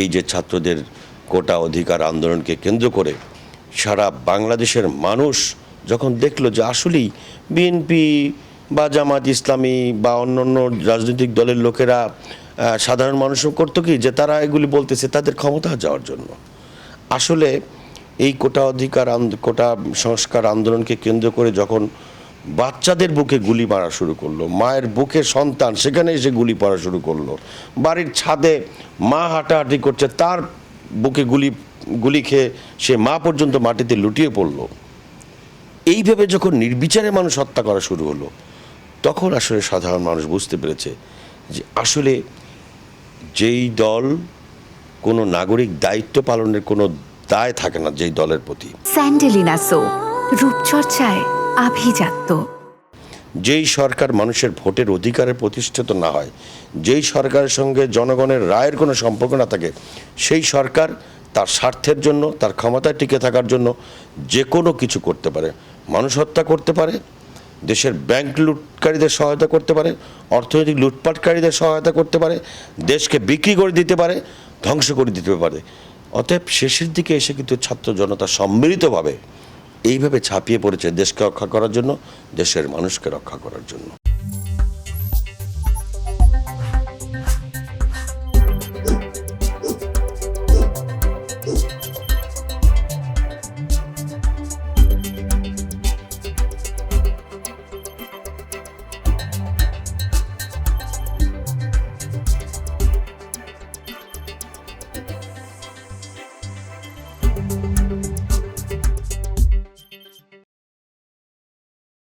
এই যে ছাত্রদের কোটা অধিকার আন্দোলনকে কেন্দ্র করে সারা বাংলাদেশের মানুষ যখন দেখলো যে আসলেই বিএনপি বা জামাত ইসলামী বা অন্যান্য রাজনৈতিক দলের লোকেরা সাধারণ মানুষও করতো কি যে তারা এগুলি বলতেছে তাদের ক্ষমতা যাওয়ার জন্য। আসলে এই কোটা অধিকার কোটা সংস্কার আন্দোলনকে কেন্দ্র করে যখন বাচ্চাদের বুকে গুলি মারা শুরু করলো, মায়ের বুকে সন্তান সেখানে এসে গুলি পড়া শুরু করলো, বাড়ির ছাদে মা হাঁটাহাঁটি করছে তার বুকে গুলি খেয়ে সে মা পর্যন্ত মাটিতে লুটিয়ে পড়লো, এইভাবে যখন নির্বিচারে মানুষ হত্যা করা শুরু হলো তখন আসলে সাধারণ মানুষ বুঝতে পেরেছে যে আসলে যেই দল কোনো নাগরিক দায়িত্ব পালনের কোনো দায় থাকে না যেই দলের প্রতি, স্যান্ডেলিনা সো রূপচর্চায় আভিজাত্য, যেই সরকার মানুষের ভোটের অধিকারে প্রতিষ্ঠিত না হয়, যেই সরকারের সঙ্গে জনগণের রায়ের কোনো সম্পর্ক না থাকে, সেই সরকার তার স্বার্থের জন্য তার ক্ষমতায় টিকে থাকার জন্য যে কোনো কিছু করতে পারে। মানুষ হত্যা করতে পারে, দেশের ব্যাংক লুটকারীদের সহায়তা করতে পারে, অর্থনৈতিক লুটপাটকারীদের সহায়তা করতে পারে, দেশকে বিক্রি করে দিতে পারে, ধ্বংস করে দিতে পারে। অতএব শেষের দিকে এসে কিন্তু ছাত্র জনতা সম্মিলিতভাবে এইভাবে ছাপিয়ে পড়েছে দেশকে রক্ষা করার জন্য, দেশের মানুষকে রক্ষা করার জন্য।